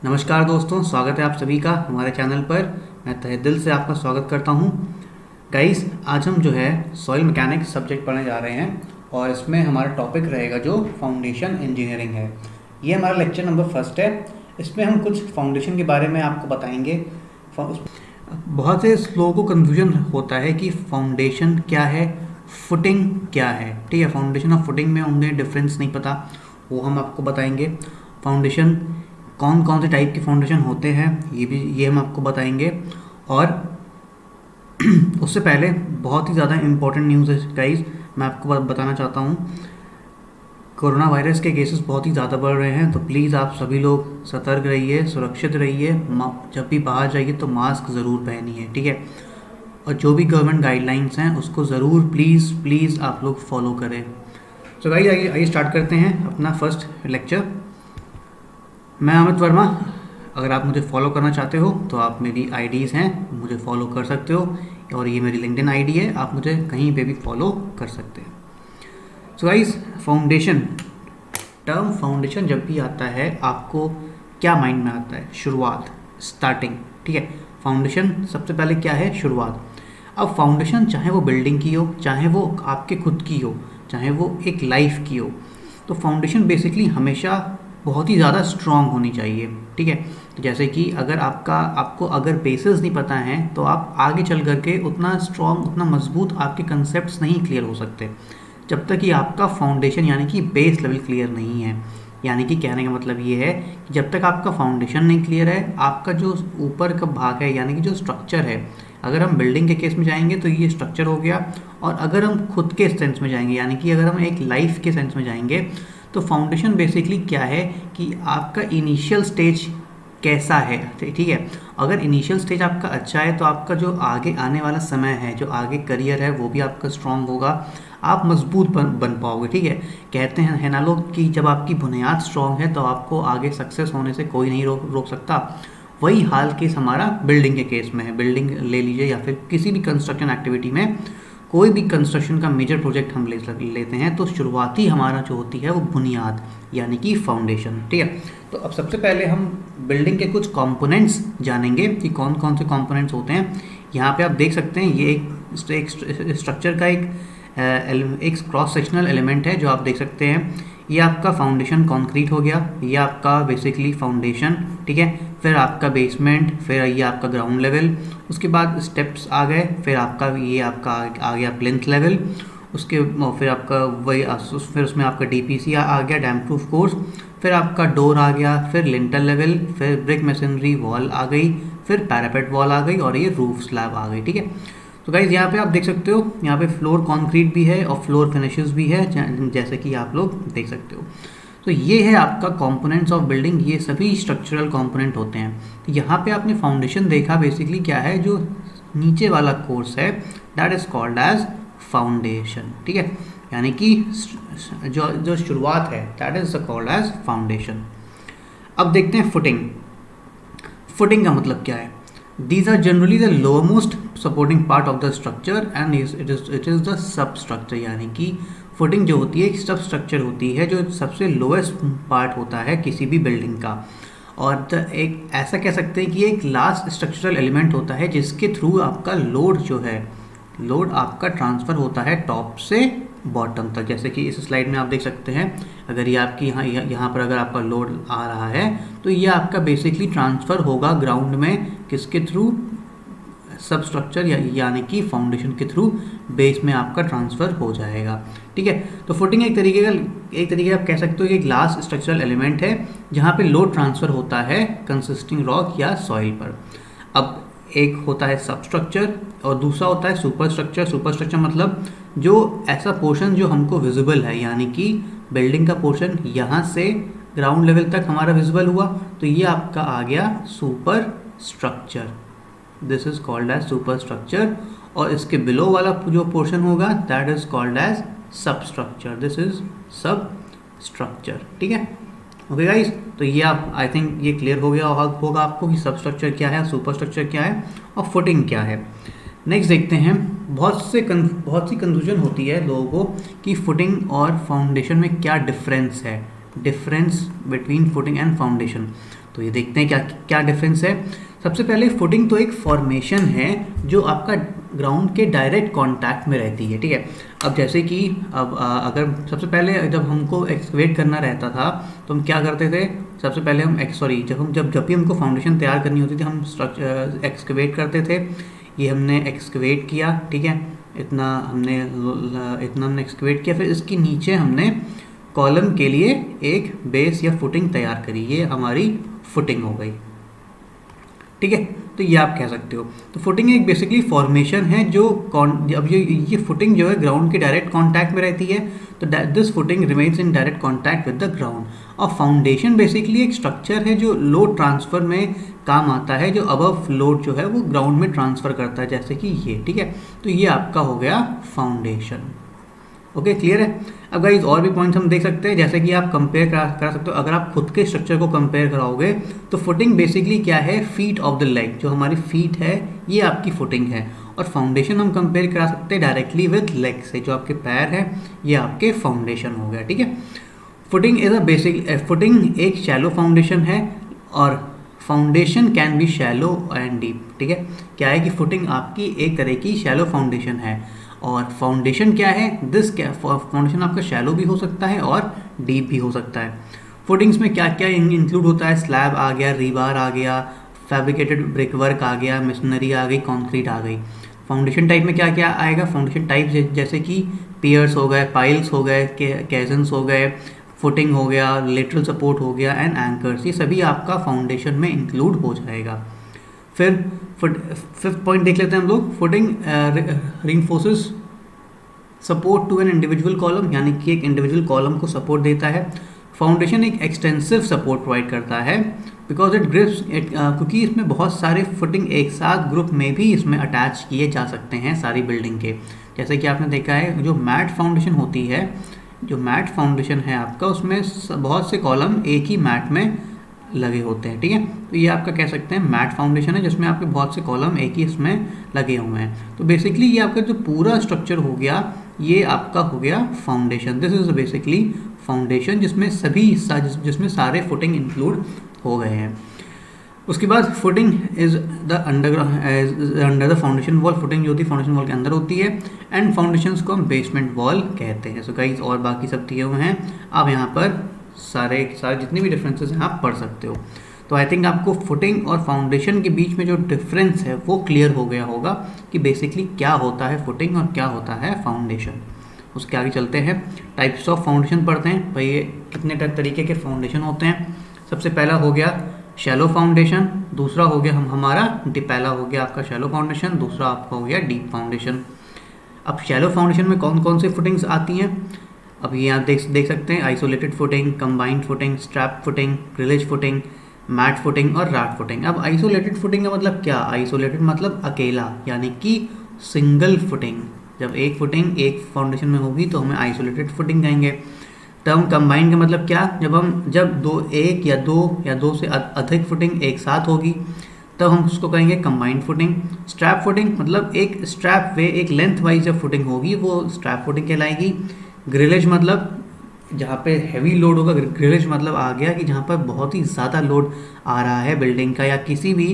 नमस्कार दोस्तों, स्वागत है आप सभी का हमारे चैनल पर। मैं तहे दिल से आपका स्वागत करता हूं। गाइस, आज हम जो है सॉइल मैकेनिक्स सब्जेक्ट पढ़ने जा रहे हैं और इसमें हमारा टॉपिक रहेगा जो फाउंडेशन इंजीनियरिंग है। ये हमारा लेक्चर नंबर फर्स्ट है। इसमें हम कुछ फाउंडेशन के बारे में आपको बताएंगे। बहुत से लोगों को कन्फ्यूजन होता है कि फाउंडेशन क्या है, फुटिंग क्या है। ठीक है, फाउंडेशन और फुटिंग में उन्हें डिफरेंस नहीं पता, वो हम आपको बताएंगे। फाउंडेशन कौन कौन से टाइप के फाउंडेशन होते हैं ये हम आपको बताएंगे। और उससे पहले बहुत ही ज़्यादा इम्पोर्टेंट न्यूज़ है गाइस, मैं आपको बताना चाहता हूँ। कोरोना वायरस के केसेस बहुत ही ज़्यादा बढ़ रहे हैं, तो प्लीज़ आप सभी लोग सतर्क रहिए, सुरक्षित रहिए। जब भी बाहर जाइए तो मास्क ज़रूर पहनिए, ठीक है। और जो भी गवर्नमेंट गाइडलाइंस हैं उसको ज़रूर प्लीज़ आप लोग फॉलो करें। तो गाइस आइए स्टार्ट करते हैं अपना फर्स्ट लेक्चर। मैं अमित वर्मा। अगर आप मुझे फॉलो करना चाहते हो तो आप मेरी आईडीज़ हैं, मुझे फॉलो कर सकते हो। और ये मेरी लिंक्डइन आईडी है, आप मुझे कहीं पे भी फॉलो कर सकते हैं। So guys, foundation, term foundation जब भी आता है आपको क्या माइंड में आता है? शुरुआत, स्टार्टिंग, ठीक है। फाउंडेशन सबसे पहले क्या है? शुरुआत। अब फाउंडेशन चाहे वो बिल्डिंग की हो, चाहे वो आपके खुद की हो, चाहे वो एक लाइफ की हो, तो फाउंडेशन बेसिकली हमेशा बहुत ही ज़्यादा स्ट्रॉन्ग होनी चाहिए, ठीक है। जैसे कि अगर आपको अगर बेसिस नहीं पता है तो आप आगे चल करके उतना स्ट्रॉन्ग, उतना मजबूत आपके कंसेप्ट्स नहीं क्लियर हो सकते जब तक कि आपका फाउंडेशन यानी कि बेस लेवल क्लियर नहीं है। यानी कि कहने का मतलब ये है कि जब तक आपका फाउंडेशन नहीं क्लियर है, आपका जो ऊपर का भाग है यानी कि जो स्ट्रक्चर है, अगर हम बिल्डिंग के केस में जाएंगे तो ये स्ट्रक्चर हो गया। और अगर हम खुद के सेंस में जाएंगे यानी कि अगर हम एक लाइफ के सेंस में जाएंगे तो फाउंडेशन बेसिकली क्या है कि आपका इनिशियल स्टेज कैसा है, ठीक है। अगर इनिशियल स्टेज आपका अच्छा है तो आपका जो आगे आने वाला समय है, जो आगे करियर है, वो भी आपका स्ट्रांग होगा, आप मजबूत बन पाओगे, ठीक है। कहते हैं है ना लोग कि जब आपकी बुनियाद स्ट्रांग है तो आपको आगे सक्सेस होने से कोई नहीं रोक सकता। वही हाल केस हमारा बिल्डिंग के केस में है। बिल्डिंग ले लीजिए या फिर किसी भी कंस्ट्रक्शन एक्टिविटी में, कोई भी कंस्ट्रक्शन का मेजर प्रोजेक्ट हम लेते हैं तो शुरुआती हमारा जो होती है वो बुनियाद यानी कि फाउंडेशन, ठीक है। तो अब सबसे पहले हम बिल्डिंग के कुछ कंपोनेंट्स जानेंगे कि कौन कौन से कंपोनेंट्स होते हैं। यहाँ पे आप देख सकते हैं ये एक स्ट्रक्चर का एक क्रॉस सेक्शनल एलिमेंट है जो आप देख सकते हैं। ये आपका फाउंडेशन कंक्रीट हो गया, ये आपका बेसिकली फाउंडेशन, ठीक है। फिर आपका बेसमेंट, फिर ये आपका ग्राउंड लेवल, उसके बाद स्टेप्स आ गए, फिर आपका ये आपका आ गया प्लिंथ लेवल, उसके फिर आपका वही फिर उसमें आपका डीपीसी आ गया, डैम प्रूफ कोर्स, फिर आपका डोर आ गया, फिर लिंटर लेवल, फिर ब्रिक मशीनरी वॉल आ गई, फिर पैरापेट वॉल आ गई और ये रूफ स्लैब आ गई, ठीक है। तो गाइज यहाँ पे आप देख सकते हो, यहाँ पे फ्लोर कंक्रीट भी है और फ्लोर फिनिशेस भी है, जैसे कि आप लोग देख सकते हो। तो ये है आपका कंपोनेंट्स ऑफ बिल्डिंग, ये सभी स्ट्रक्चरल कंपोनेंट होते हैं। तो यहाँ पे आपने फाउंडेशन देखा, बेसिकली क्या है, जो नीचे वाला कोर्स है that is called as foundation, ठीक है। यानी कि जो शुरुआत है that is called as foundation. अब देखते हैं फुटिंग। फुटिंग का मतलब क्या है? These are generally the lowermost supporting part of the structure and it is the substructure। यानी कि फुटिंग जो होती है एक सब स्ट्रक्चर होती है जो सबसे लोएस्ट पार्ट होता है किसी भी बिल्डिंग का। और एक ऐसा कह सकते हैं कि एक लास्ट स्ट्रक्चरल एलिमेंट होता है जिसके थ्रू आपका लोड जो है, लोड आपका ट्रांसफ़र होता है टॉप से बॉटम तक। जैसे कि इस स्लाइड में आप देख सकते हैं, अगर ये आपकी यहाँ पर अगर आपका लोड आ रहा है तो ये आपका बेसिकली ट्रांसफ़र होगा ग्राउंड में, किसके थ्रू? सब स्ट्रक्चर यानी कि फाउंडेशन के थ्रू बेस में आपका ट्रांसफ़र हो जाएगा, ठीक है। तो फुटिंग एक तरीके आप कह सकते हो कि एक लास्ट स्ट्रक्चरल एलिमेंट है जहाँ पे लोड ट्रांसफ़र होता है कंसिस्टिंग रॉक या सॉइल पर। अब एक होता है सब स्ट्रक्चर और दूसरा होता है सुपर स्ट्रक्चर। सुपर स्ट्रक्चर मतलब जो ऐसा पोर्शन जो हमको विजिबल है, यानी कि बिल्डिंग का पोर्शन यहाँ से ग्राउंड लेवल तक हमारा विजिबल हुआ, तो ये आपका आ गया super structure. This is called as super structure. और इसके बिलो वाला जो पोर्शन होगा that is called as sub structure. This is sub structure, ठीक है। ओके गाइस, तो ये आप आई थिंक ये क्लियर हो गया होगा आपको कि सब स्ट्रक्चर क्या है, सुपर स्ट्रक्चर क्या है और फुटिंग क्या है। नेक्स्ट देखते हैं। बहुत सी कंफ्यूजन होती है लोगों को कि फुटिंग और फाउंडेशन में क्या डिफरेंस है, difference between footing and foundation. तो ये देखते हैं क्या क्या डिफरेंस है। सबसे पहले फुटिंग तो एक फॉर्मेशन है जो आपका ग्राउंड के डायरेक्ट कांटेक्ट में रहती है, ठीक है। अब जैसे कि अब अगर सबसे पहले जब हमको एक्सकवेट करना रहता था तो हम क्या करते थे, सबसे पहले हम जब भी हमको फाउंडेशन तैयार करनी होती थी हम स्ट्रक्चर एक्सकवेट करते थे। ये हमने एक्सकवेट किया, ठीक है, इतना हमने एक्सकवेट किया, फिर इसके नीचे हमने कॉलम के लिए एक बेस या फुटिंग तैयार करी, ये हमारी फुटिंग हो गई, ठीक है। तो ये आप कह सकते हो। तो फुटिंग एक बेसिकली फॉर्मेशन है जो अब ये फुटिंग जो है ग्राउंड के डायरेक्ट कांटेक्ट में रहती है, तो this footing remains in direct contact with the ground. और फाउंडेशन बेसिकली एक स्ट्रक्चर है जो लोड ट्रांसफर में काम आता है, जो अबव लोड जो है वो ग्राउंड में ट्रांसफर करता है, जैसे कि ये, ठीक है। तो ये आपका हो गया फाउंडेशन। ओके, क्लियर है। अब गाइस और भी पॉइंट्स हम देख सकते हैं, जैसे कि आप कंपेयर करा सकते हो। अगर आप खुद के स्ट्रक्चर को कंपेयर कराओगे तो फुटिंग बेसिकली क्या है, फीट ऑफ द लेग, जो हमारी फीट है ये आपकी फुटिंग है। और फाउंडेशन हम कंपेयर करा सकते हैं डायरेक्टली विद लेग से, जो आपके पैर है ये आपके फाउंडेशन हो गया, ठीक है। Footing is a basic footing एक शैलो फाउंडेशन है और foundation can be shallow and deep, ठीक है। क्या है कि फुटिंग आपकी एक तरह की शैलो फाउंडेशन है और फाउंडेशन क्या है, फाउंडेशन आपका शैलो भी हो सकता है और डीप भी हो सकता है। फुटिंग्स में क्या क्या इंक्लूड होता है, स्लैब आ गया, रीबार आ गया, फैब्रिकेटेड ब्रिकवर्क आ गया, मशीनरी आ गई, कंक्रीट आ गई। फाउंडेशन टाइप में क्या क्या आएगा, फाउंडेशन टाइप जैसे कि पियर्स हो गए, पाइल्स हो गए, कैजन्स हो गए, फुटिंग हो गया, लेटरल सपोर्ट हो गया एंड एंकर्स, ये सभी आपका फाउंडेशन में इंक्लूड हो जाएगा। फिर फिफ्थ पॉइंट देख लेते हैं हम लोग। Footing reinforces support to an individual column, यानी कि एक इंडिविजुअल कॉलम को सपोर्ट देता है। फाउंडेशन एक एक्सटेंसिव सपोर्ट प्रोवाइड करता है बिकॉज इट ग्रिप्स इट, क्योंकि इसमें बहुत सारे फुटिंग एक साथ ग्रुप में भी इसमें अटैच किए जा सकते हैं सारी बिल्डिंग के। जैसे कि आपने देखा है जो मैट फाउंडेशन होती है, जो मैट फाउंडेशन है आपका, उसमें बहुत से कॉलम एक ही मैट में लगे होते हैं, ठीक है। तो ये आपका कह सकते हैं मैट फाउंडेशन है जिसमें आपके बहुत से कॉलम एक ही इसमें लगे हुए हैं। तो बेसिकली ये आपका जो पूरा स्ट्रक्चर हो गया ये आपका हो गया foundation. This is basically foundation जिसमें सभी हिस्सा जिसमें सारे फुटिंग इंक्लूड हो गए हैं। उसके बाद footing is the under the foundation wall, footing जो होती है फाउंडेशन वॉल के अंदर होती है एंड फाउंडेशंस को हम बेसमेंट वॉल कहते हैं। सो गाइस और बाकी सब दिए हुए हैं, आप यहाँ पर सारे जितने भी डिफरेंसेस हैं आप पढ़ सकते हो। तो आई थिंक आपको फुटिंग और फाउंडेशन के बीच में जो डिफरेंस है वो क्लियर हो गया होगा कि बेसिकली क्या होता है फुटिंग और क्या होता है फाउंडेशन। उसके आगे चलते हैं, टाइप्स ऑफ फाउंडेशन पढ़ते हैं। भाई ये कितने तरीके के फाउंडेशन होते हैं। सबसे पहला हो गया शैलो फाउंडेशन, दूसरा हो गया हमारा पहला हो गया आपका शैलो फाउंडेशन, दूसरा आपका हो गया डीप फाउंडेशन। अब शैलो फाउंडेशन में कौन कौन से फुटिंग्स आती हैं, अब ये आप देख सकते हैं, isolated footing, combined footing, strap footing, grillage footing, mat footing और रैट फुटिंग। अब आइसोलेटेड फुटिंग का मतलब क्या, आइसोलेटेड मतलब अकेला, यानी कि सिंगल फुटिंग। जब एक फुटिंग एक फाउंडेशन में होगी तो हमें आइसोलेटेड फुटिंग कहेंगे। तब हम कंबाइंड का मतलब क्या, जब एक या दो से अधिक फुटिंग एक साथ होगी तब हम उसको कहेंगे कंबाइंड फुटिंग। स्ट्रैप फुटिंग मतलब एक स्ट्रैप वे एक लेंथ वाइज जब फुटिंग होगी वो स्ट्रैप फुटिंग कहलाएगी। ग्रिलेज मतलब जहाँ पे हैवी लोड होगा, ग्रिलेज मतलब आ गया कि जहाँ पर बहुत ही ज़्यादा लोड आ रहा है बिल्डिंग का या किसी भी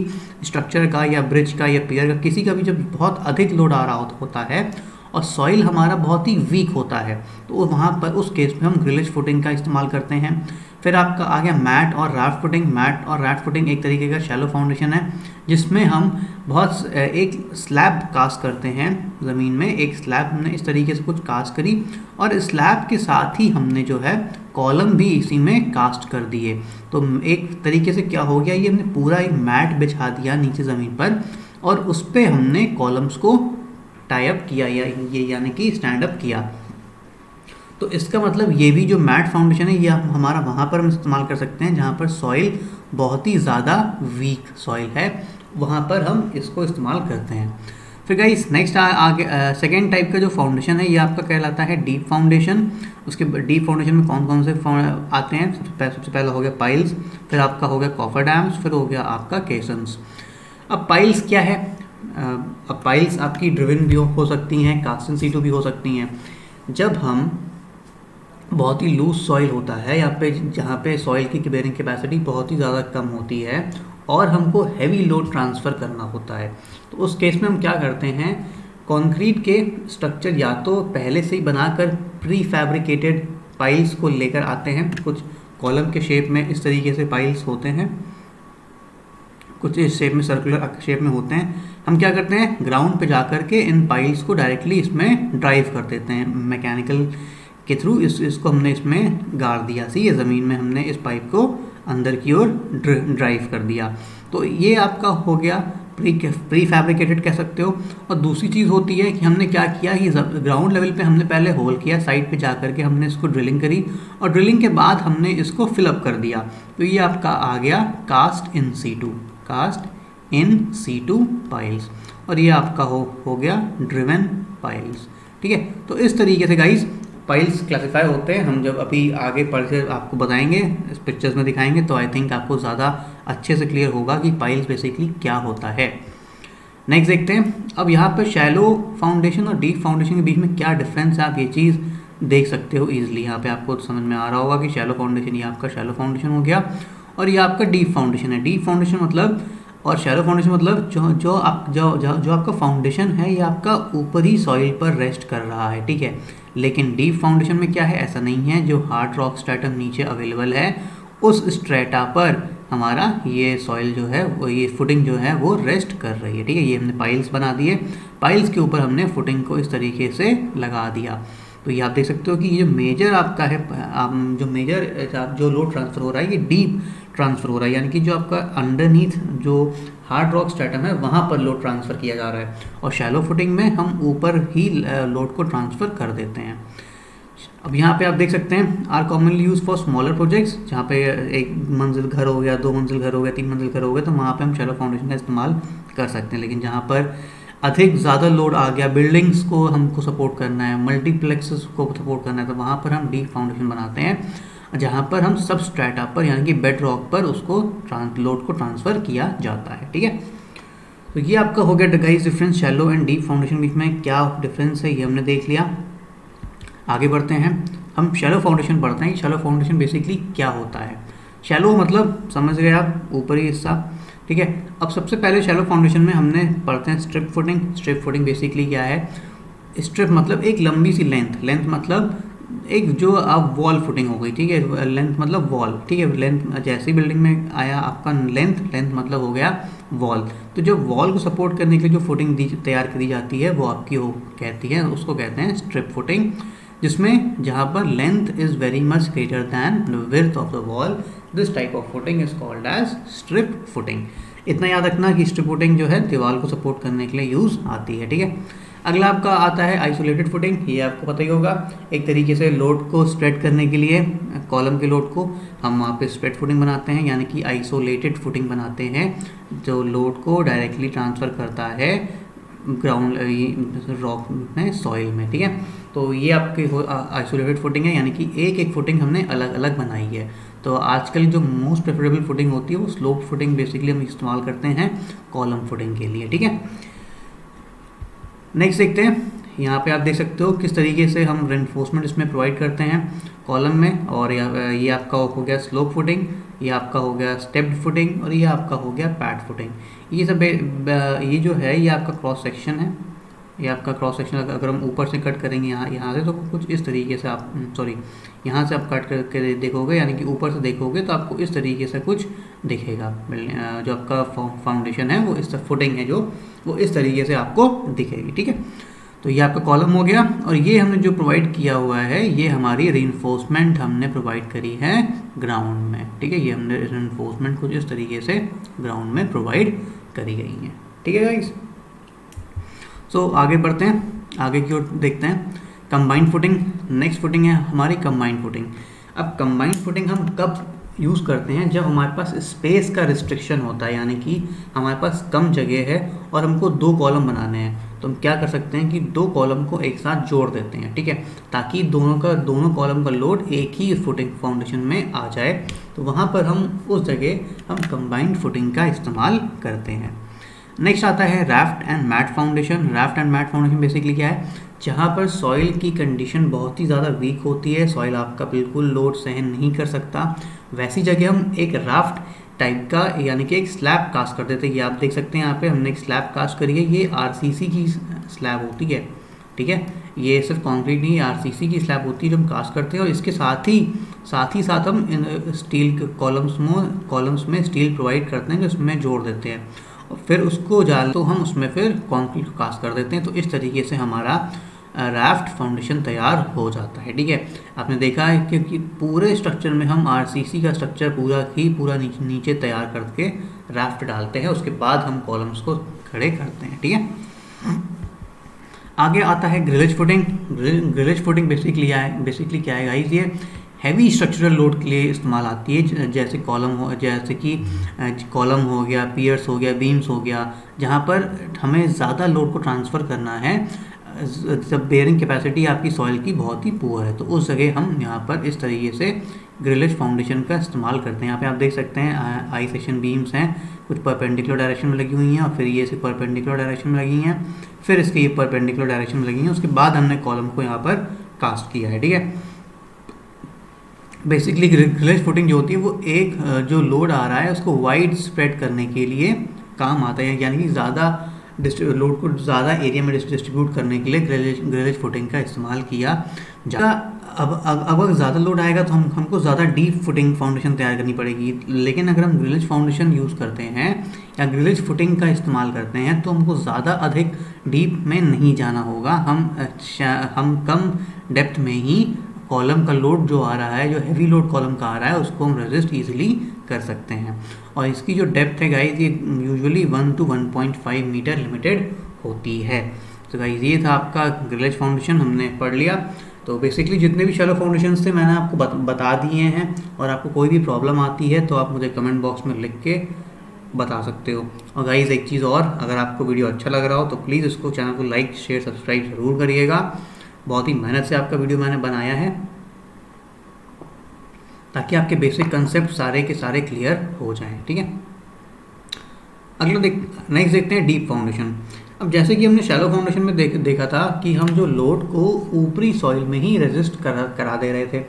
स्ट्रक्चर का या ब्रिज का या पियर का, किसी का भी जब बहुत अधिक लोड आ रहा होता है और सॉइल हमारा बहुत ही वीक होता है तो वहाँ पर उस केस में हम ग्रिलेज फुटिंग का इस्तेमाल करते हैं। फिर आपका आ गया मैट और रैफ्ट फुटिंग। मैट और रैफ्ट फुटिंग एक तरीके का शैलो फाउंडेशन है जिसमें हम एक स्लैब कास्ट करते हैं ज़मीन में, एक स्लैब हमने इस तरीके से कुछ कास्ट करी और स्लैब के साथ ही हमने जो है कॉलम भी इसी में कास्ट कर दिए। तो एक तरीके से क्या हो गया, ये हमने पूरा एक मैट बिछा दिया नीचे ज़मीन पर और उस पर हमने कॉलम्स को टाई अप किया यानी कि स्टैंड अप किया। तो इसका मतलब ये भी जो मैट फाउंडेशन है ये हमारा वहाँ पर हम इस्तेमाल कर सकते हैं जहाँ पर सॉइल बहुत ही ज़्यादा वीक सॉइल है, वहाँ पर हम इसको इस्तेमाल करते हैं। फिर गाइस नेक्स्ट आगे सेकेंड टाइप का जो फाउंडेशन है ये आपका कहलाता है डीप फाउंडेशन। उसके डीप फाउंडेशन में कौन कौन से आते हैं, सबसे पहला हो गया पाइल्स, फिर आपका हो गया कॉफर डैम्स, फिर हो गया आपका केसन्स। अब पाइल्स क्या है, अब पाइल्स आपकी ड्रिवन भी हो सकती हैं, कास्ट इन सीटू भी हो सकती हैं। जब हम बहुत ही लूज सॉइल होता है यहाँ पे, जहाँ पे सॉइल की बेयरिंग कैपेसिटी बहुत ही ज़्यादा कम होती है और हमको हैवी लोड ट्रांसफ़र करना होता है। तो उस केस में हम क्या करते हैं, कंक्रीट के स्ट्रक्चर या तो पहले से ही बनाकर प्री फैब्रिकेटेड पाइल्स को लेकर आते हैं। कुछ कॉलम के शेप में इस तरीके से पाइल्स होते हैं, कुछ इस शेप में सर्कुलर शेप में होते हैं। हम क्या करते हैं, ग्राउंड पे जाकर के इन पाइल्स को डायरेक्टली इसमें ड्राइव कर देते हैं मैकेनिकल के थ्रू। इसको हमने इसमें गाड़ दिया, सी ये ज़मीन में हमने इस पाइप को अंदर की ओर ड्राइव कर दिया। तो ये आपका हो गया प्री फैब्रिकेटेड कह सकते हो। और दूसरी चीज़ होती है कि हमने क्या किया कि ग्राउंड लेवल पे हमने पहले होल किया, साइड पे जा कर के हमने इसको ड्रिलिंग करी और ड्रिलिंग के बाद हमने इसको फिलअप कर दिया। तो ये आपका आ गया कास्ट इन सीटू पाइल्स, और ये आपका हो गया ड्रिवन पाइल्स। ठीक है, तो इस तरीके से गाइस पाइल्स क्लासिफाई होते हैं। हम जब अभी आगे पढ़ के आपको बताएंगे, इस पिक्चर्स में दिखाएंगे, तो आई थिंक आपको ज़्यादा अच्छे से क्लियर होगा कि पाइल्स बेसिकली क्या होता है। नेक्स्ट देखते हैं। अब यहाँ पर शैलो फाउंडेशन और डीप फाउंडेशन के बीच में क्या डिफरेंस है, आप ये चीज़ देख सकते हो ईजिली। यहाँ पे आपको समझ में आ रहा होगा कि शैलो फाउंडेशन, ये आपका शैलो फाउंडेशन हो गया और ये आपका डीप फाउंडेशन है। डीप फाउंडेशन मतलब और शैलो फाउंडेशन मतलब जो आपका फाउंडेशन है ये आपका ऊपरी सॉइल पर रेस्ट कर रहा है। ठीक है, लेकिन डीप फाउंडेशन में क्या है, ऐसा नहीं है। जो हार्ड रॉक स्ट्रेटम नीचे अवेलेबल है उस स्ट्रेटा पर हमारा ये सॉइल जो है वो, ये फुटिंग जो है वो रेस्ट कर रही है। ठीक है, ये हमने पाइल्स बना दिए, पाइल्स के ऊपर हमने फुटिंग को इस तरीके से लगा दिया। तो ये आप देख सकते हो कि ये जो मेजर आपका है, जो लोड ट्रांसफ़र हो रहा है ये डीप ट्रांसफ़र हो रहा है, यानी कि जो आपका अंडरनीथ जो हार्ड रॉक स्ट्रेटम है वहाँ पर लोड ट्रांसफ़र किया जा रहा है। और शैलो फुटिंग में हम ऊपर ही लोड को ट्रांसफ़र कर देते हैं। अब यहाँ पे आप देख सकते हैं are commonly used for smaller projects, जहाँ पे एक मंजिल घर हो गया, 2 मंजिल घर हो गया, 3 मंजिल घर हो गया, तो वहाँ पे हम शैलो फाउंडेशन का इस्तेमाल कर सकते हैं। लेकिन जहाँ पर अधिक ज़्यादा लोड आ गया, बिल्डिंग्स को हमको सपोर्ट करना है, मल्टीप्लेक्सेस को सपोर्ट करना है, तो वहाँ पर हम डीप फाउंडेशन बनाते हैं, जहाँ पर हम सब स्ट्रेटा पर यानी कि बेड रॉक पर उसको लोड को ट्रांसफ़र किया जाता है। ठीक है, तो ये आपका हो गया guys difference shallow and deep foundation बीच में क्या डिफरेंस है ये हमने देख लिया। आगे बढ़ते हैं, हम शैलो फाउंडेशन पढ़ते हैं। शैलो फाउंडेशन बेसिकली क्या होता है। शैलो मतलब समझ गए आप, ऊपरी हिस्सा। ठीक है, अब सबसे पहले शैलो फाउंडेशन में हमने पढ़ते हैं strip footing. Strip footing basically क्या है, स्ट्रिप मतलब एक लंबी सी लेंथ मतलब एक जो आप वॉल फुटिंग हो गई। ठीक है, लेंथ मतलब वॉल। ठीक है, लेंथ जैसी बिल्डिंग में आया आपका लेंथ मतलब हो गया वॉल। तो जो वॉल को सपोर्ट करने के लिए जो फुटिंग तैयार करी जाती है वो आपकी कहती है, उसको कहते हैं स्ट्रिप फुटिंग, जिसमें जहाँ पर length is very much greater than the width of the wall, this type of footing is called as strip footing. इतना याद रखना कि स्ट्रिप फुटिंग जो है दीवार को सपोर्ट करने के लिए यूज़ आती है। ठीक है, अगला आपका आता है आइसोलेटेड फुटिंग। ये आपको पता ही होगा, एक तरीके से लोड को स्प्रेड करने के लिए कॉलम के लोड को हम वहाँ पे स्प्रेड फुटिंग बनाते हैं, यानी कि आइसोलेटेड फुटिंग बनाते हैं जो लोड को डायरेक्टली ट्रांसफ़र करता है ग्राउंड रॉक में, सॉइल में। ठीक है, तो ये आपकी आइसोलेटेड फुटिंग है, यानी कि एक फुटिंग हमने अलग अलग बनाई है। तो आजकल जो मोस्ट प्रेफरेबल फुटिंग होती है वो स्लोप फुटिंग बेसिकली हम इस्तेमाल करते हैं कॉलम फुटिंग के लिए। ठीक है, नेक्स्ट देखते हैं। यहाँ पे आप देख सकते हो किस तरीके से हम रेनफोर्समेंट इसमें प्रोवाइड करते हैं कॉलम में। और ये आपका हो गया स्लोप फुटिंग, ये आपका हो गया स्टेप्ड फुटिंग, और ये आपका हो गया पैड फुटिंग। ये सब ये जो है ये आपका क्रॉस सेक्शन है। ये आपका क्रॉस सेक्शन अगर हम ऊपर से कट करेंगे यहाँ से, तो कुछ इस तरीके से आप यहाँ से आप कट करके देखोगे, यानी कि ऊपर से देखोगे तो आपको इस तरीके से कुछ दिखेगा। जो आपका फाउंडेशन है वो इस फुटिंग है जो वो इस तरीके से आपको दिखेगी। ठीक है, तो ये आपका कॉलम हो गया, और ये हमने जो प्रोवाइड किया हुआ है ये हमारी रीइंफोर्समेंट हमने प्रोवाइड करी है ग्राउंड में। ठीक है, ये हमने रीइंफोर्समेंट कुछ इस तरीके से ग्राउंड में प्रोवाइड करी गई है। ठीक है गाइस, सो आगे बढ़ते हैं, आगे की ओर देखते हैं। कंबाइंड फुटिंग नेक्स्ट फुटिंग है हमारी कंबाइंड फुटिंग। अब कंबाइंड फुटिंग हम कब यूज़ करते हैं, जब हमारे पास स्पेस का रिस्ट्रिक्शन होता है, यानी कि हमारे पास कम जगह है और हमको 2 कॉलम बनाने हैं। तो हम क्या कर सकते हैं कि 2 कॉलम को एक साथ जोड़ देते हैं। ठीक है, ताकि दोनों कॉलम का लोड एक ही फुटिंग फाउंडेशन में आ जाए। तो वहाँ पर हम उस जगह हम कंबाइंड फुटिंग का इस्तेमाल करते हैं। नेक्स्ट आता है raft and matte foundation. Raft and matte foundation basically क्या है, जहाँ पर सॉइल की कंडीशन बहुत ही ज़्यादा वीक होती है, सॉइल आपका बिल्कुल लोड सहन नहीं कर सकता, वैसी जगह हम एक राफ्ट टाइप का यानी कि एक स्लैब कास्ट कर देते हैं। ये आप देख सकते हैं यहाँ पे हमने एक स्लैब कास्ट करी है, ये आरसीसी की स्लैब होती है, ठीक है। ये सिर्फ कंक्रीट नहीं, आरसीसी की स्लैब होती है जो हम कास्ट करते हैं, और इसके साथ हम स्टील कॉलम्स में स्टील प्रोवाइड करते हैं जो उसमें जोड़ देते हैं, और फिर उसको जाल तो हम उसमें फिर कंक्रीट कास्ट कर देते हैं। तो इस तरीके से हमारा राफ्ट फाउंडेशन तैयार हो जाता है, ठीक है। आपने देखा है क्योंकि पूरे स्ट्रक्चर में हम आरसीसी का स्ट्रक्चर पूरा नीचे तैयार करके राफ्ट डालते हैं, उसके बाद हम कॉलम्स को खड़े करते हैं, ठीक है। आगे आता है grillage footing. Grillage footing basically क्या है गाइस, ये हैवी स्ट्रक्चरल लोड के लिए इस्तेमाल आती है, जैसे कि कॉलम हो गया, पियर्स हो गया, बीम्स हो गया, जहाँ पर हमें ज़्यादा लोड को ट्रांसफ़र करना है जब बेयरिंग कैपेसिटी आपकी सॉइल की बहुत ही पुअर है, तो उस जगह हम यहाँ पर इस तरीके से ग्रिलेज फाउंडेशन का इस्तेमाल करते हैं। यहाँ पे आप देख सकते हैं आई सेक्शन बीम्स हैं, कुछ परपेंडिकुलर डायरेक्शन में लगी हुई हैं, और फिर ये से परपेंडिकुलर डायरेक्शन में लगी हैं, फिर इसके ये परपेंडिकुलर डायरेक्शन में लगी हैं, उसके बाद हमने कॉलम को यहाँ पर कास्ट किया है, ठीक है। बेसिकली ग्रिलेज फुटिंग जो होती है वो एक जो लोड आ रहा है उसको वाइड स्प्रेड करने के लिए काम आता है, यानी कि ज़्यादा लोड को ज़्यादा एरिया में डिस्ट्रीब्यूट करने के लिए ग्रिलेज फुटिंग का इस्तेमाल किया जाता। अब अगर ज़्यादा लोड आएगा तो हमको ज़्यादा डीप फुटिंग फाउंडेशन तैयार करनी पड़ेगी, लेकिन अगर हम ग्रिलेज फाउंडेशन यूज़ करते हैं या ग्रिलेज फुटिंग का इस्तेमाल करते हैं तो हमको ज़्यादा अधिक डीप में नहीं जाना होगा, हम कम डेप्थ में ही कॉलम का लोड जो आ रहा है, जो हैवी लोड कॉलम का आ रहा है, उसको हम रेजिस्ट ईजिली कर सकते हैं। और इसकी जो डेप्थ है गाइस, ये यूजुअली 1 to 1.5 मीटर लिमिटेड होती है। तो गाइस ये था आपका ग्रिलेज फाउंडेशन, हमने पढ़ लिया। तो बेसिकली जितने भी शैलो फाउंडेशंस थे मैंने आपको बता दिए हैं, और आपको कोई भी प्रॉब्लम आती है तो आप मुझे कमेंट बॉक्स में लिख के बता सकते हो। और गाइस एक चीज़ और, अगर आपको वीडियो अच्छा लग रहा हो तो प्लीज़ इसको चैनल को लाइक शेयर सब्सक्राइब ज़रूर करिएगा। बहुत ही मेहनत से आपका वीडियो मैंने बनाया है ताकि आपके बेसिक कंसेप्ट सारे के सारे क्लियर हो जाएं, ठीक है। नेक्स्ट देखते हैं डीप फाउंडेशन। अब जैसे कि हमने शैलो फाउंडेशन में देखा था कि हम जो लोड को ऊपरी सॉइल में ही रेजिस्ट करा दे रहे थे,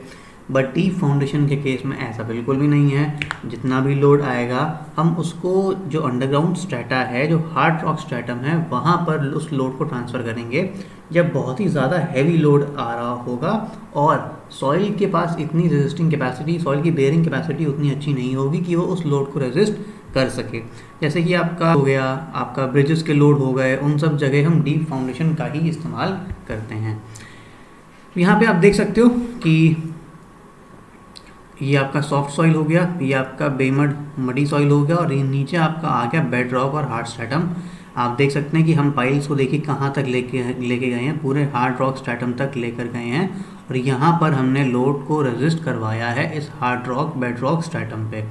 बट डीप फाउंडेशन के केस में ऐसा बिल्कुल भी नहीं है। जितना भी लोड आएगा हम उसको जो अंडरग्राउंड स्ट्रेटा है, जो हार्ड रॉक स्ट्रेटम है, वहाँ पर उस लोड को ट्रांसफ़र करेंगे जब बहुत ही ज़्यादा हैवी लोड आ रहा होगा और सॉइल के पास इतनी रेजिस्टिंग कैपेसिटी, सॉइल की बेयरिंग कैपेसिटी उतनी अच्छी नहीं होगी कि वो उस लोड को रेजिस्ट कर सके। जैसे कि आपका हो गया, आपका ब्रिजेस के लोड हो गए, उन सब जगह हम डीप फाउंडेशन का ही इस्तेमाल करते हैं। यहाँ पे आप देख सकते हो कि ये आपका सॉफ्ट सॉइल हो गया, ये आपका मडी सॉइल हो गया, और ये नीचे आपका आ गया बेड रॉक और हार्ड स्ट्रैटम। आप देख सकते हैं कि हम पाइल्स को देखिए कहाँ तक लेके गए हैं, पूरे हार्ड रॉक स्ट्रैटम तक लेकर गए हैं, और यहाँ पर हमने लोड को रेजिस्ट करवाया है इस hard rock bed rock stratum पे।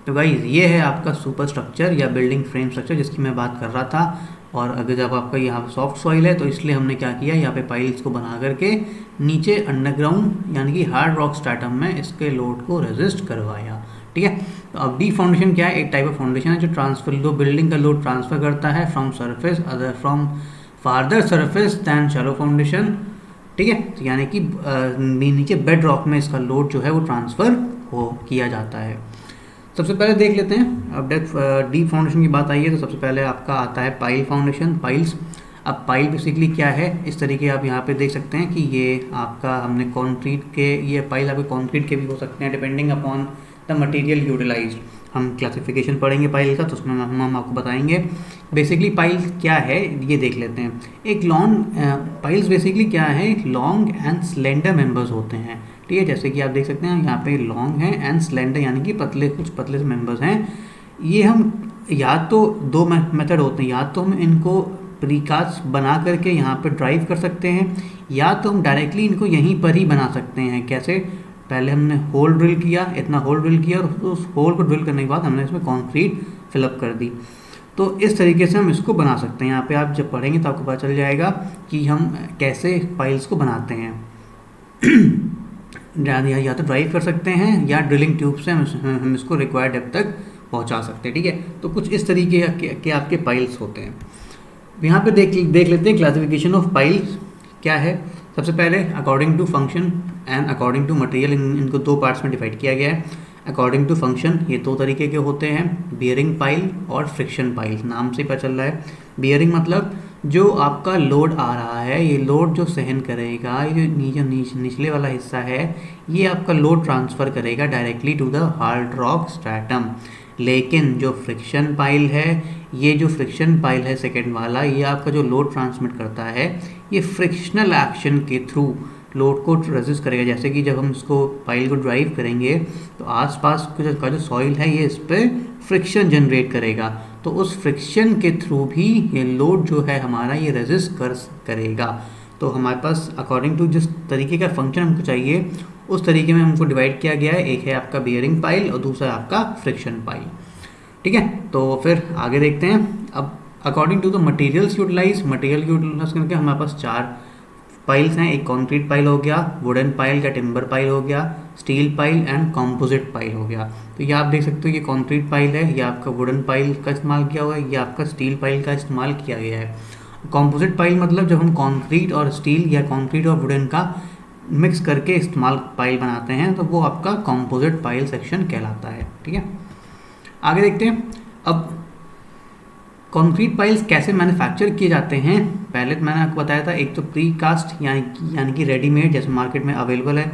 तो गाइस ये है आपका सुपर स्ट्रक्चर या बिल्डिंग फ्रेम स्ट्रक्चर जिसकी मैं बात कर रहा था। और अगर जब आपका यहाँ सॉफ्ट सॉइल है तो इसलिए हमने क्या किया, यहाँ पे पाइल्स को बना करके नीचे अंडरग्राउंड यानी कि हार्ड रॉक स्ट्रैटम में इसके लोड को रेजिस्ट करवाया, ठीक है। तो अब डीप फाउंडेशन क्या है, एक टाइप ऑफ फाउंडेशन है जो बिल्डिंग का लोड ट्रांसफर करता है from farther surface than shallow foundation, ठीक है। तो यानी कि नीचे बेड रॉक में इसका लोड जो है वो ट्रांसफ़र किया जाता है। सबसे पहले देख लेते हैं, अब डीप फाउंडेशन की बात आई है तो सबसे पहले आपका आता है पाइल फाउंडेशन, पाइल्स। अब पाइल बेसिकली क्या है, इस तरीके आप यहाँ पे देख सकते हैं कि ये आपका हमने कंक्रीट के, ये पाइल आपके कंक्रीट के भी हो सकते हैं depending upon the material utilized. हम क्लासिफिकेशन पढ़ेंगे पाइल का तो उसमें हम आपको बताएंगे। बेसिकली पाइल क्या है ये देख लेते हैं। एक पाइल्स बेसिकली क्या है, लॉन्ग एंड स्लेंडर मेंबर्स होते हैं, ठीक है। जैसे कि आप देख सकते हैं यहाँ पे लॉन्ग है एंड स्लेंडर यानी कि कुछ पतले से मेंबर्स हैं। ये हम या तो दो मेथड होते हैं, या तो हम इनको प्रीकास्ट बना करके यहाँ पे ड्राइव कर सकते हैं, या तो हम डायरेक्टली इनको यहीं पर ही बना सकते हैं। कैसे, पहले हमने होल ड्रिल किया, इतना होल ड्रिल किया, और उस होल को ड्रिल करने के बाद हमने इसमें कंक्रीट फिलअप कर दी। तो इस तरीके से हम इसको बना सकते हैं। यहाँ पे आप जब पढ़ेंगे तो आपको पता चल जाएगा कि हम कैसे पाइल्स को बनाते हैं। या तो ड्राइव कर सकते हैं या ड्रिलिंग ट्यूब से हम इसको रिक्वायर्ड डेप्थ तक पहुँचा सकते हैं, ठीक है। तो कुछ इस तरीके के आपके पाइल्स होते हैं। यहाँ पे देख लेते हैं क्लासिफिकेशन ऑफ पाइल्स क्या है? सबसे पहले according to function and according to material, इनको दो पार्ट्स में डिवाइड किया गया है। अकॉर्डिंग टू फंक्शन ये दो तरीके के होते हैं, बियरिंग पाइल और फ्रिक्शन पाइल। नाम से ही पता चल रहा है, बियरिंग मतलब जो आपका लोड आ रहा है, ये लोड जो सहन करेगा, ये जो निचले वाला हिस्सा है, ये आपका लोड ट्रांसफ़र करेगा directly to the hard rock stratum. लेकिन जो फ्रिक्शन पाइल है, ये जो फ्रिक्शन पाइल है सेकेंड वाला, ये आपका जो लोड ट्रांसमिट करता है, ये फ्रिक्शनल एक्शन के थ्रू लोड को रेजिस्ट करेगा। जैसे कि जब हम इसको पाइल को ड्राइव करेंगे तो आसपास का जो सॉइल है ये इस पर फ्रिक्शन जनरेट करेगा, तो उस फ्रिक्शन के थ्रू भी ये लोड जो है हमारा ये रेजिस्ट करेगा। तो हमारे पास अकॉर्डिंग टू जिस तरीके का फंक्शन हमको चाहिए उस तरीके में हमको डिवाइड किया गया है। एक है आपका बियरिंग पाइल और दूसरा है आपका फ्रिक्शन पाइल। ठीक है, तो फिर आगे देखते हैं। अब according to the materials utilize, material utilize करके हमारे पास 4 पाइल्स हैं। एक कंक्रीट पाइल हो गया, वुडन पाइल या टिम्बर पाइल हो गया, steel pile and composite pile हो गया। तो ये आप देख सकते हो, ये कंक्रीट पाइल है, ये आपका वुडन पाइल का इस्तेमाल किया हुआ है, ये आपका स्टील पाइल का इस्तेमाल किया गया है। कंपोजिट पाइल मतलब जब हम कंक्रीट और स्टील या कंक्रीट और वुडन का मिक्स करके इस्तेमाल पाइल बनाते हैं तो वो आपका कंपोजिट पाइल सेक्शन कहलाता है। ठीक है, आगे देखते हैं। अब कंक्रीट पाइल्स कैसे मैन्युफैक्चर किए जाते हैं, पहले तो मैंने आपको बताया था, एक तो प्री कास्ट यानी कि रेडीमेड, जैसे मार्केट में अवेलेबल है।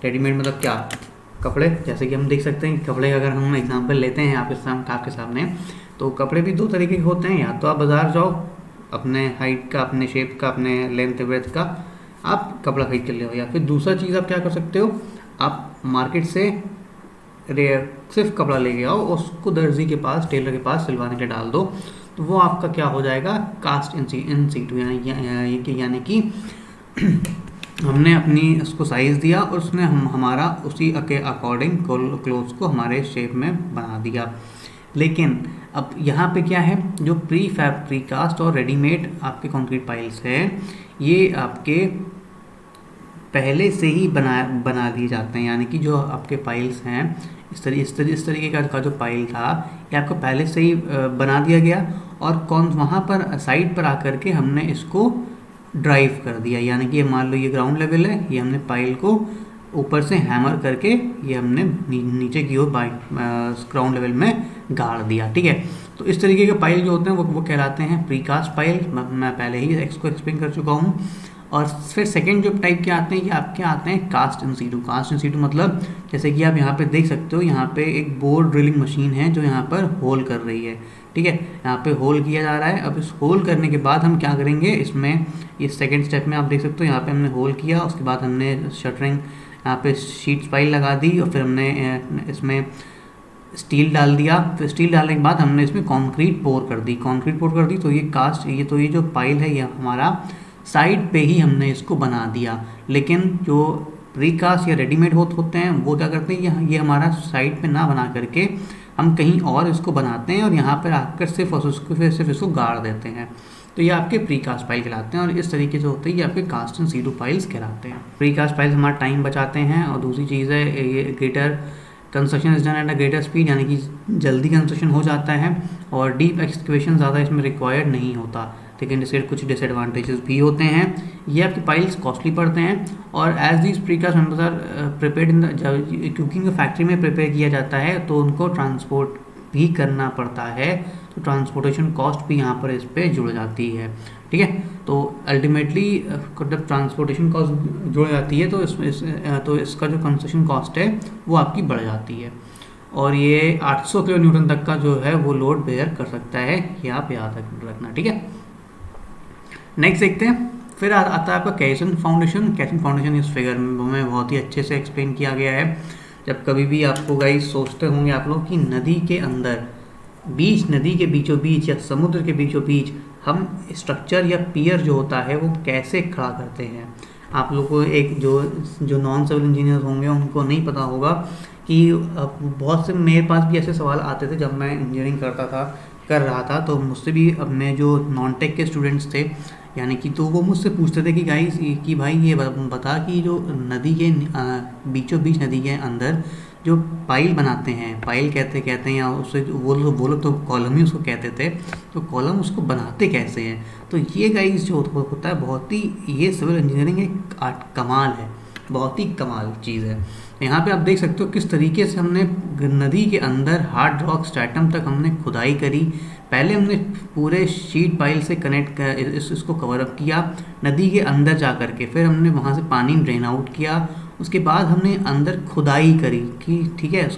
रेडीमेड मतलब क्या? कपड़े, जैसे कि हम देख सकते हैं कपड़े का अगर हम एग्जांपल लेते हैं आपके सामने, तो कपड़े भी 2 तरीके के होते हैं। या तो आप बाज़ार जाओ, अपने हाइट का, अपने शेप का, अपने लेंथ ब्रेथ का आप कपड़ा खरीद कर ले आओ, या फिर दूसरा चीज़ आप क्या कर सकते हो, आप मार्केट से सिर्फ कपड़ा लेके आओ, उसको दर्जी के पास, टेलर के पास सिलवाने के डाल दो, तो वो आपका क्या हो जाएगा, कास्ट इन सीटू, यानी कि हमने अपनी उसको साइज़ दिया और उसने हमारा उसी के अकॉर्डिंग क्लोथ्स को हमारे शेप में बना दिया। लेकिन अब यहाँ पे क्या है, जो प्री कास्ट और रेडीमेड आपके कंक्रीट पाइल्स हैं, ये आपके पहले से ही बना दिए जाते हैं। यानी कि जो आपके पाइल्स हैं, इस तरीके का जो पाइल था, ये आपको पहले से ही बना दिया गया, और वहाँ पर साइड पर आकर के हमने इसको ड्राइव कर दिया। यानी कि मान लो ये ग्राउंड लेवल है, ये हमने पाइल को ऊपर से हैमर करके ये हमने नीचे की ओर ग्राउंड लेवल में गाड़ दिया। ठीक है, तो इस तरीके के पाइल जो होते हैं वो कहलाते हैं प्रीकास्ट पाइल। मैं पहले ही इसको एक्सप्लेन कर चुका हूँ। और फिर सेकंड जो टाइप के आते हैं, ये आपके आते हैं cast in situ. Cast in situ मतलब जैसे कि आप यहाँ पे देख सकते हो, यहाँ पे एक बोर ड्रिलिंग मशीन है जो यहाँ पर होल कर रही है। ठीक है, यहाँ पे होल किया जा रहा है। अब इस होल करने के बाद हम क्या करेंगे, इसमें ये सेकंड स्टेप में आप देख सकते हो, यहाँ पे हमने होल किया, उसके बाद हमने शटरिंग यहाँ पे शीट्स पाइल लगा दी, और फिर हमने इसमें स्टील डाल दिया। फिर स्टील डालने के बाद हमने इसमें कंक्रीट पोर कर दी। तो ये जो पाइल है, ये हमारा साइड पे ही हमने इसको बना दिया। लेकिन जो प्रीकास्ट या रेडीमेड होते हैं, वो क्या करते हैं, ये हमारा साइड पे ना बना करके हम कहीं और इसको बनाते हैं, और यहाँ पर आकर सिर्फ इसको गाड़ देते हैं। तो ये आपके प्रीकास्ट पाइल कहलाते हैं, और इस तरीके से होते हैं ये आपके कास्ट एंड सीटू पाइल्स कहलाते हैं। प्रीकास्ट पाइल्स हमारा टाइम बचाते हैं, और दूसरी चीज़ है ये greater construction is done at a greater speed, यानी कि जल्दी कंस्ट्रक्शन हो जाता है, और डीप एक्सकवेशन ज़्यादा इसमें रिक्वायर्ड नहीं होता। लेकिन इसके कुछ डिसएडवांटेजेस भी होते हैं। ये आपके पाइल्स कॉस्टली पड़ते हैं, और as these precast members are prepared in the, क्योंकि फैक्ट्री में प्रिपेयर किया जाता है तो उनको ट्रांसपोर्ट भी करना पड़ता है, तो ट्रांसपोर्टेशन कॉस्ट भी यहाँ पर इस पर जुड़ जाती है। ठीक है, तो अल्टीमेटली जब ट्रांसपोर्टेशन कॉस्ट जुड़ जाती है तो इसका जो कंस्ट्रक्शन कॉस्ट है वो आपकी बढ़ जाती है, और ये 800 किलो न्यूटन तक का जो है वो लोड बेयर कर सकता है, ये आप याद रखना। ठीक है, नेक्स्ट देखते हैं। फिर आता है आपका कैसन फाउंडेशन। इस फिगर में बहुत ही अच्छे से एक्सप्लेन किया गया है। जब कभी भी आपको गाइस सोचते होंगे आप लोग कि नदी के अंदर नदी के बीचों बीच या समुद्र के बीचों बीच हम स्ट्रक्चर या पियर जो होता है वो कैसे खड़ा करते हैं। आप लोग को एक जो नॉन सिविल इंजीनियर होंगे उनको नहीं पता होगा कि बहुत से मेरे पास भी ऐसे सवाल आते थे जब मैं इंजीनियरिंग कर रहा था, तो मुझसे भी अपने जो नॉन टेक के स्टूडेंट्स थे, यानी कि तो वो मुझसे पूछते थे कि भाई ये बता कि जो नदी के बीचों बीच नदी के अंदर जो पाइल बनाते हैं, पाइल कहते हैं या उससे वो लोग तो कॉलम ही उसको कहते थे, तो कॉलम उसको बनाते कैसे हैं। तो ये गाइस जो होता है बहुत ही, ये सिविल इंजीनियरिंग एक कमाल है, बहुत ही कमाल चीज़ है। यहाँ पे आप देख सकते हो किस तरीके से हमने नदी के अंदर हार्ड रॉक स्ट्रैटम तक हमने खुदाई करी। पहले हमने पूरे शीट पाइल से कनेक्ट कर इसको कवर अप किया नदी के अंदर जा कर के, फिर हमने वहाँ से पानी ड्रेन आउट किया। उसके बाद हमने अंदर खुदाई करी कि ठीक है,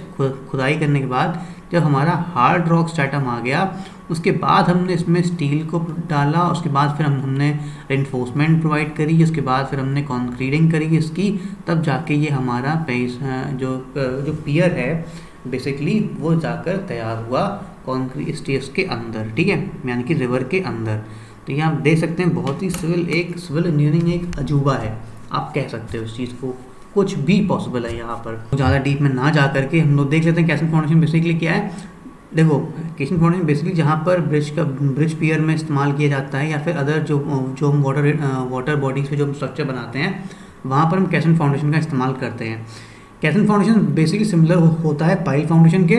खुदाई करने के बाद जब हमारा हार्ड रॉक स्ट्रैटम आ गया, उसके बाद हमने इसमें स्टील को डाला। उसके बाद फिर हमने रेनफोर्समेंट प्रोवाइड करी, उसके बाद फिर हमने कॉन्क्रीटिंग करी इसकी, तब जाके ये हमारा जो पियर है बेसिकली वो जाकर तैयार हुआ कॉन्क्रीट स्टेज के अंदर, ठीक है, यानी कि रिवर के अंदर। तो यहाँ आप देख सकते हैं बहुत ही सिविल इंजीनियरिंग एक अजूबा है, आप कह सकते हो इस चीज़ को, कुछ भी पॉसिबल है यहाँ पर। ज़्यादा डीप में ना जा करके हम लोग देख लेते हैं कैसन फाउंडेशन बेसिकली क्या है। देखो कैसन फाउंडेशन बेसिकली जहाँ पर ब्रिज पियर में इस्तेमाल किया जाता है, या फिर अदर जो हम वाटर बॉडीज़ पे जो स्ट्रक्चर बनाते हैं वहाँ पर हम कैसन फाउंडेशन का इस्तेमाल करते हैं। कैसन फाउंडेशन बेसिकली सिमिलर होता है पाइल फाउंडेशन के,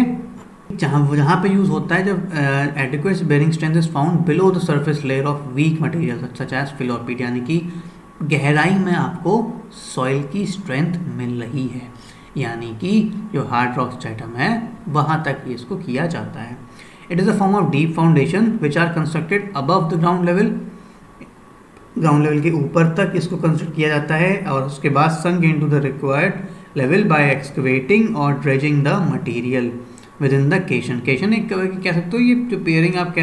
जहाँ पे यूज़ होता है जब adequate bearing strength is found below the surface layer of weak material such as fill और पीट, यानी कि गहराई में आपको सॉइल की स्ट्रेंथ मिल रही है, यानी कि जो हार्ड रॉक स्ट्रैटम है वहाँ तक ये इसको किया जाता है। It is a form of deep foundation which are constructed above the ground level के ऊपर तक इसको कंस्ट्रक्ट किया जाता है, और उसके बाद sunk into the required level by excavating और dredging the material with in the caisson. एक कह सकते हो ये जो पेयरिंग आप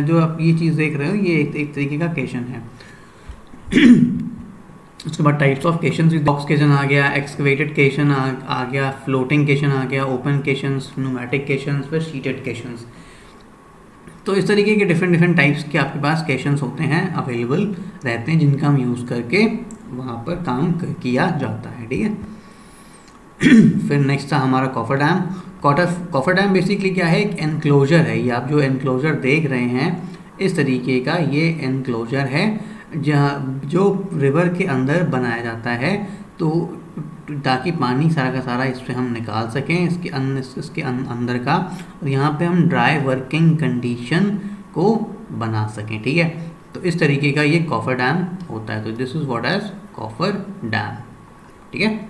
जो आप ये चीज़ देख रहे हो ये एक तरीके का केशन है। उसके बाद टाइप्स ऑफ केशन, बॉक्स केशन आ गया, एक्सकवेटेड केशन आ गया, फ्लोटिंग केशन आ गया, ओपन केशन, न्यूमेटिक केशन, फिर शीटेड केशन। तो इस तरीके के डिफरेंट टाइप्स के आपके पास केशंस होते हैं, अवेलेबल रहते हैं, जिनका हम यूज़ करके वहाँ पर काम किया जाता है, ठीक है। फिर नेक्स्ट था हमारा coffer dam. Coffer dam basically क्या है, एक एनक्लोजर है। ये आप जो एनक्लोजर देख रहे हैं इस तरीके का ये एनक्लोजर है, जहाँ जो रिवर के अंदर बनाया जाता है, तो ताकि पानी सारा का सारा इस पर हम निकाल सकें इसके अंदर का, और यहाँ पे हम ड्राई वर्किंग कंडीशन को बना सकें, ठीक है। तो इस तरीके का ये कॉफर डैम होता है। तो this is what is coffer dam, ठीक है।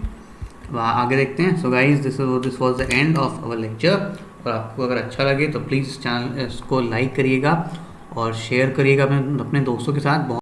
आगे देखते हैं। So guys this was the end of our lecture. और आपको अगर अच्छा लगे तो प्लीज़ चैनल इसको लाइक करिएगा और शेयर करिएगा अपने दोस्तों के साथ।